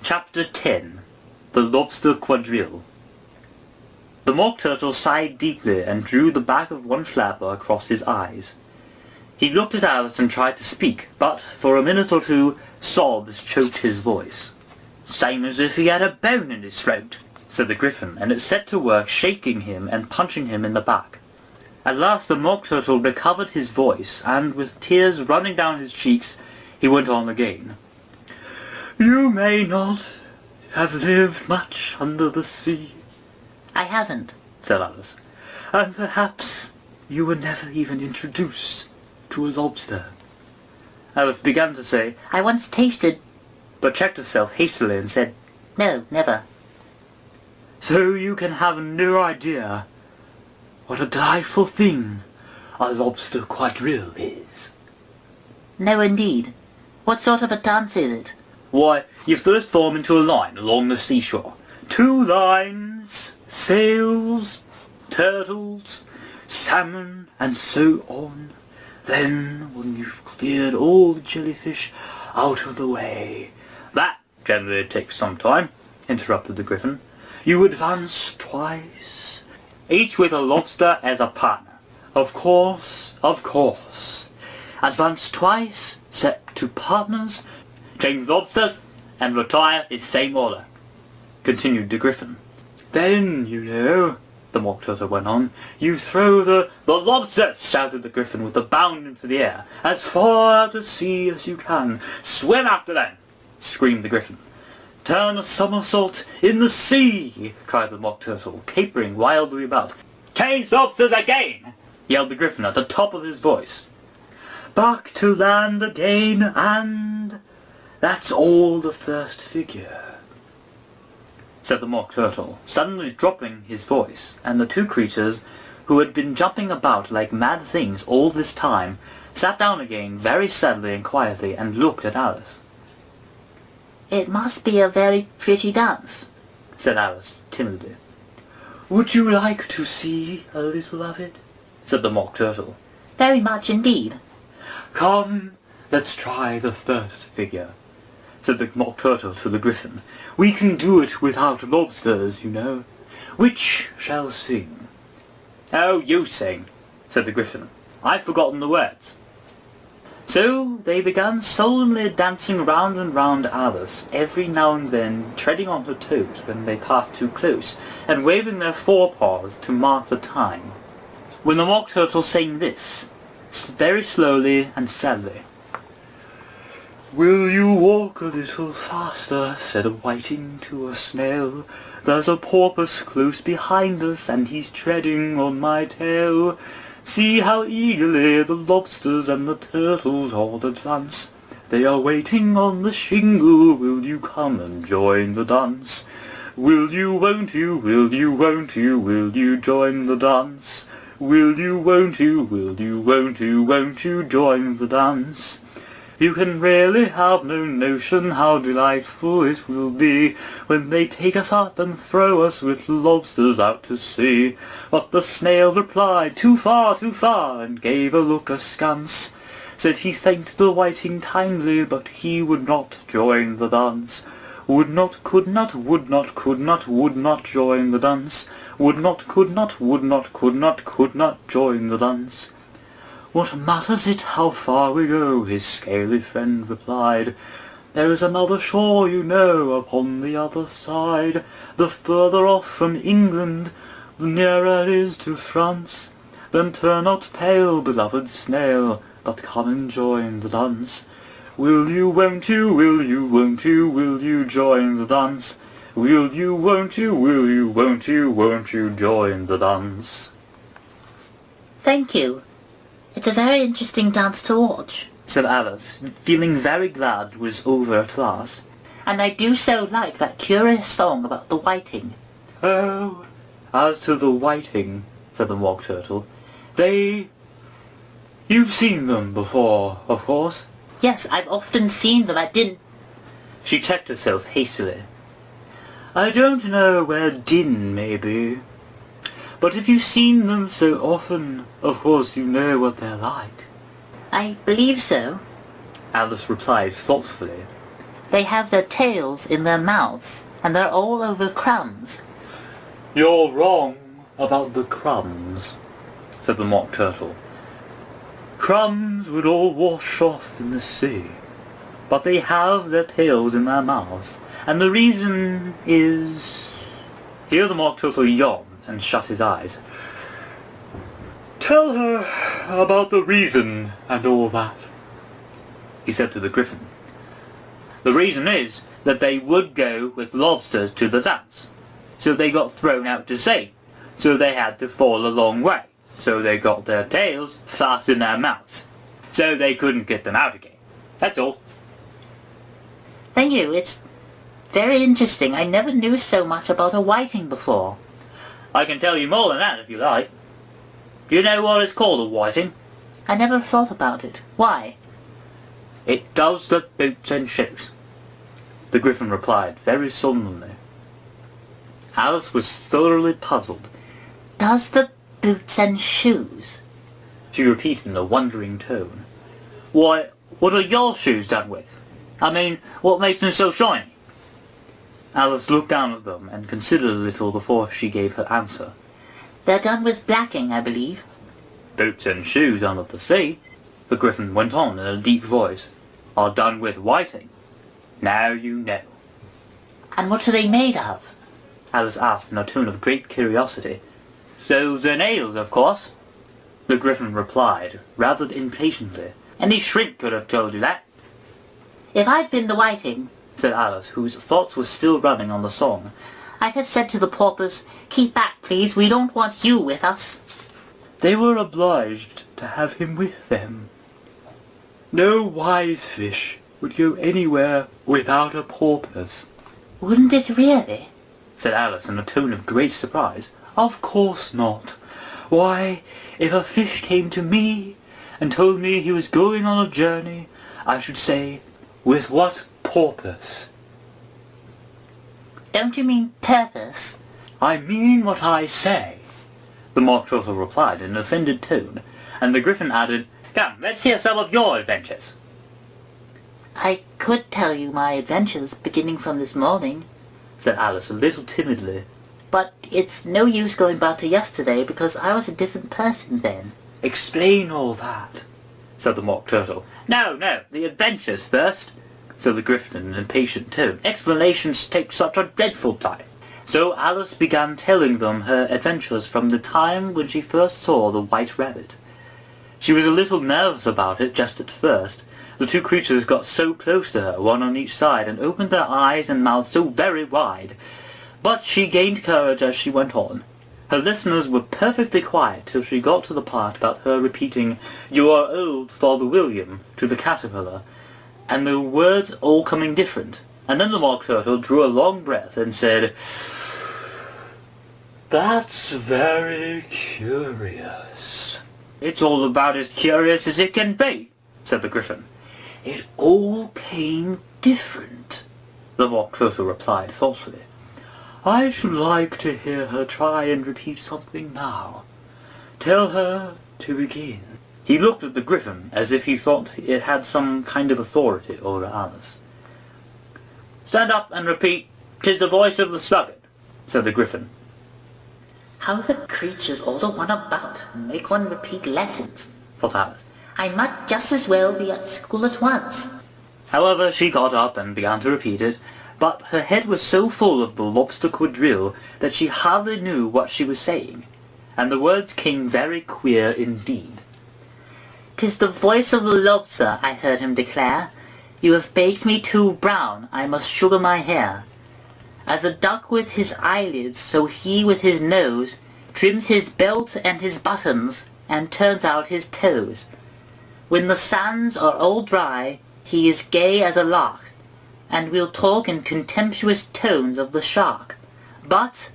Chapter 10. The Lobster-Quadrille. The Mock Turtle sighed deeply and drew the back of one flapper across his eyes. He looked at Alice and tried to speak, but for a minute or two sobs choked his voice. "Same as if he had a bone in his throat," said the Gryphon, and it set to work shaking him and punching him in the back. At last the Mock Turtle recovered his voice, and with tears running down his cheeks, he went on again. "You may not have lived much under the sea." "I haven't," said Alice. "And perhaps you were never even introduced to a lobster." Alice began to say, "I once tasted," but checked herself hastily and said, "No, never." "So you can have no idea what a delightful thing a lobster-quadrille is." "No, indeed. What sort of a dance is it?" "Why, you first form into a line along the seashore. 2 lines, sails, turtles, salmon, and so on. Then, when you've cleared all the jellyfish out of the way—" "That generally takes some time," interrupted the Gryphon. "You advance twice, each with a lobster as a partner." Of course. "Advance twice, set 2 partners, change lobsters, and retire in same order," continued the Gryphon. "Then, you know," the Mock Turtle went on, "you throw the lobsters," shouted the Gryphon with a bound into the air, "as far out to sea as you can." "Swim after them," screamed the Gryphon. "Turn a somersault in the sea," cried the Mock Turtle, capering wildly about. "Change lobsters again," yelled the Gryphon at the top of his voice. "Back to land again, and that's all the first figure," said the Mock Turtle, suddenly dropping his voice, and the 2 creatures, who had been jumping about like mad things all this time, sat down again very sadly and quietly and looked at Alice. "It must be a very pretty dance," said Alice timidly. "Would you like to see a little of it?" said the Mock Turtle. "Very much indeed." "Come, let's try the first figure," said the Mock Turtle to the Gryphon. "We can do it without lobsters, you know. Which shall sing?" "Oh, you sing," said the Gryphon. "I've forgotten the words." So they began solemnly dancing round and round Alice, every now and then treading on her toes when they passed too close, and waving their forepaws to mark the time. When the Mock Turtle sang this, very slowly and sadly, "Will you walk a little faster?" said a whiting to a snail. "There's a porpoise close behind us, and he's treading on my tail. See how eagerly the lobsters and the turtles all advance. They are waiting on the shingle. Will you come and join the dance? Will you, won't you, will you, won't you, will you join the dance? Will you, won't you, will you, won't you join the dance? You can really have no notion how delightful it will be when they take us up and throw us with lobsters out to sea." But the snail replied, "Too far, and gave a look askance. Said he thanked the whiting kindly, but he would not join the dance. Would not, could not, would not, could not join the dance. Would not, could not, would not, could not join the dance." "What matters it how far we go?" his scaly friend replied. "There is another shore, you know, upon the other side. The further off from England, the nearer it is to France. Then turn not pale, beloved snail, but come and join the dance. Will you, won't you, will you, won't you, will you join the dance? Will you, won't you, will you, won't you join the dance?" "Thank you. It's a very interesting dance to watch," said Alice, feeling very glad it was over at last. "And I do so like that curious song about the whiting." "Oh, as to the whiting," said the Mock Turtle, you've seen them before, of course?" "Yes, I've often seen them. I didn't—" She checked herself hastily. "I don't know where Din may be, but if you've seen them so often, of course you know what they're like." "I believe so," Alice replied thoughtfully. They have their tails in their mouths, and they're all over crumbs. You're wrong about the crumbs, said the Mock Turtle. Crumbs would all wash off in the sea, but they have their tails in their mouths, and the reason is... Here the Mock Turtle yawned and shut his eyes. Tell her about the reason and all that, he said to the Gryphon. The reason is that they would go with lobsters to the dance, so they got thrown out to sea, so they had to fall a long way, so they got their tails fast in their mouths, so they couldn't get them out again. That's all. Thank you, it's very interesting. I never knew so much about a whiting before. I can tell you more than that if you like. Do you know what it's called, a whiting? I never thought about it. Why? It does the boots and shoes, the Gryphon replied very solemnly. Alice was thoroughly puzzled. Does the boots and shoes? She repeated in a wondering tone. Why, what are your shoes done with? I mean, what makes them so shiny? Alice looked down at them and considered a little before she gave her answer. They're done with blacking, I believe. Boots and shoes under the sea, the Gryphon went on in a deep voice, are done with whiting. Now you know. And what are they made of? Alice asked in a tone of great curiosity. Soles and nails, of course, the Gryphon replied, rather impatiently. Any shrimp could have told you that. If I'd been the whiting, said Alice, whose thoughts were still running on the song, I'd have said to the porpoise, keep back, please, we don't want you with us. They were obliged to have him with them. No wise fish would go anywhere without a porpoise. Wouldn't it really? Said Alice in a tone of great surprise. Of course not. Why, if a fish came to me and told me he was going on a journey, I should say, with what purpose? Don't you mean purpose? I mean what I say, the Mock Turtle replied in an offended tone, and the Gryphon added, Come, let's hear some of your adventures. I could tell you my adventures beginning from this morning, said Alice a little timidly. But it's no use going back to yesterday because I was a different person then. Explain all that, said the Mock Turtle. No, the adventures first, said the Gryphon in an impatient tone. Explanations take such a dreadful time. So Alice began telling them her adventures from the time when she first saw the white rabbit. She was a little nervous about it just at first. The two creatures got so close to her, one on each side, and opened their eyes and mouths so very wide. But she gained courage as she went on. Her listeners were perfectly quiet till she got to the part about her repeating, You are old, Father William, to the caterpillar, and the words all coming different. And then the Mock Turtle drew a long breath and said, That's very curious. It's all about as curious as it can be, said the Gryphon. It all came different, the Mock Turtle replied thoughtfully. I should like to hear her try and repeat something now. Tell her to begin. He looked at the Gryphon as if he thought it had some kind of authority over Alice. Stand up and repeat, "'Tis the voice of the sluggard," said the Gryphon. How the creatures order one about and make one repeat lessons, thought Alice. I might just as well be at school at once. However, she got up and began to repeat it, but her head was so full of the Lobster-Quadrille that she hardly knew what she was saying, and the words came very queer indeed. "'Tis the voice of the lobster," I heard him declare. "You have baked me too brown, I must sugar my hair. As a duck with his eyelids, so he with his nose trims his belt and his buttons, and turns out his toes. When the sands are all dry, he is gay as a lark, and will talk in contemptuous tones of the shark. But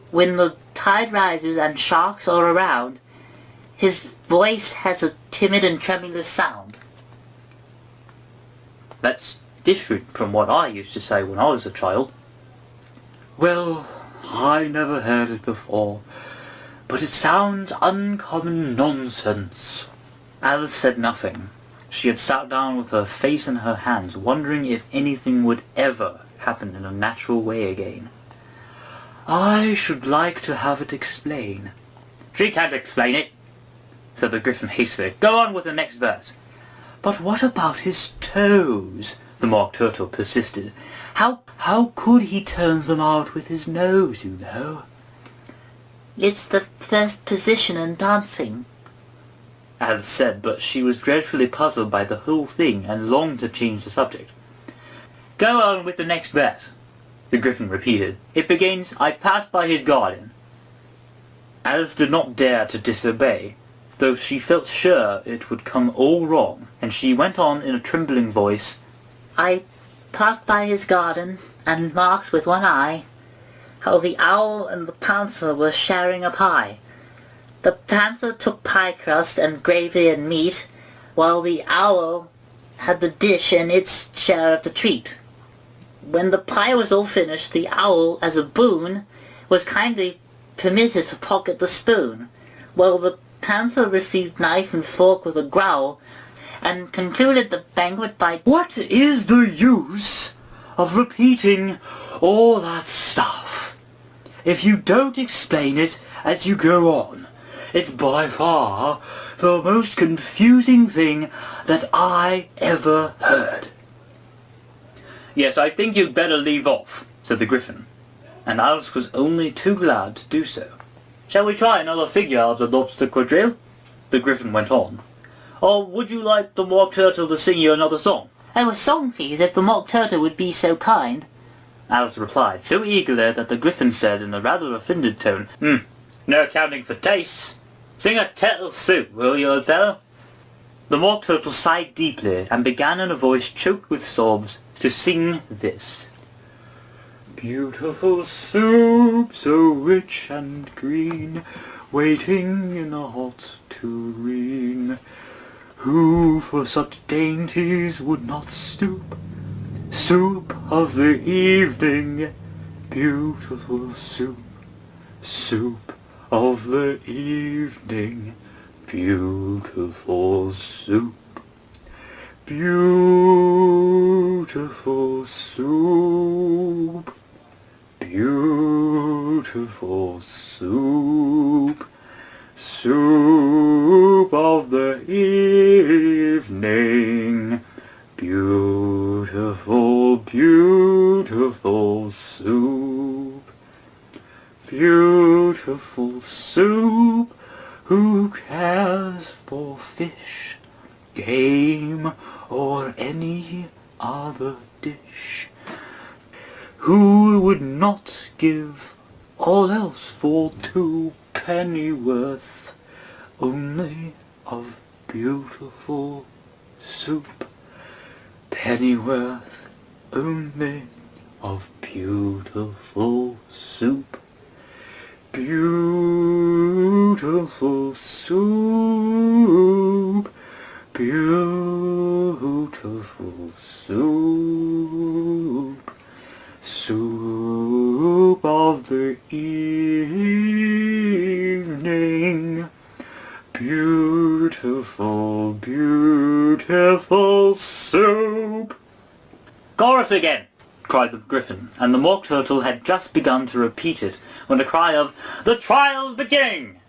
when the tide rises and sharks are around, his voice has a timid and tremulous sound." That's different from what I used to say when I was a child. Well, I never heard it before, but it sounds uncommon nonsense. Alice said nothing. She had sat down with her face in her hands, wondering if anything would ever happen in a natural way again. "I should like to have it explain." "She can't explain it," said the Gryphon hastily. "Go on with the next verse." "But what about his toes?" the Mock Turtle persisted. How could he turn them out with his nose, you know?" "It's the first position in dancing," Alice said, but she was dreadfully puzzled by the whole thing and longed to change the subject. "Go on with the next verse," the Gryphon repeated. "It begins, 'I passed by his garden.'" Alice did not dare to disobey, though she felt sure it would come all wrong, and she went on in a trembling voice, "I passed by his garden, and marked with one eye how the owl and the panther were sharing a pie. The panther took pie crust and gravy and meat, while the owl had the dish and its share of the treat. When the pie was all finished, the owl, as a boon, was kindly permitted to pocket the spoon, while the panther received knife and fork with a growl, and concluded the banquet by—" "What is the use of repeating all that stuff? If you don't explain it as you go on, it's by far the most confusing thing that I ever heard." "Yes, I think you'd better leave off," said the Gryphon, and Alice was only too glad to do so. "Shall we try another figure of the Lobster-Quadrille?" the Gryphon went on. "Or would you like the Mock Turtle to sing you another song?" "Oh, a song, please, if the Mock Turtle would be so kind," Alice replied, so eagerly that the Gryphon said in a rather offended tone, "No accounting for tastes. Sing a turtle soup, will you, old fellow?" The Mock Turtle sighed deeply and began in a voice choked with sobs to sing this. "Beautiful soup, so rich and green, waiting in a hot tureen. Who for such dainties would not stoop? Soup of the evening, beautiful soup. Soup of the evening, beautiful soup. Beautiful soup. Beautiful soup. Soup of the evening, beautiful, beautiful soup. Beautiful soup, who cares for fish, game, or any other dish? Who would not give all else for 2 pennyworth only of beautiful soup? Pennyworth only of beautiful soup. Beautiful soup. Beautiful soup. Soup of the evening. Beautiful, beautiful soup. "Chorus again!" cried the Gryphon, and the Mock Turtle had just begun to repeat it when a cry of "The trial's beginning!"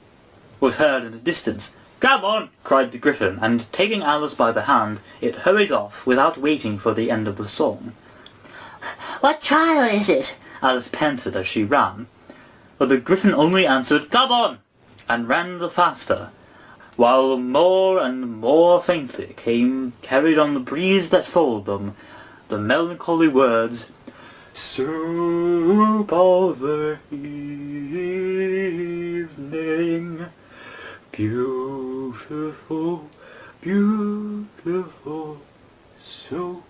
was heard in the distance. "Come on!" cried the Gryphon, and taking Alice by the hand, it hurried off without waiting for the end of the song. "What trial is it?" Alice panted as she ran, but the Gryphon only answered, "Come on!" and ran the faster, while more and more faintly came, carried on the breeze that followed them, the melancholy words, "Soup of the evening, beautiful, beautiful soup."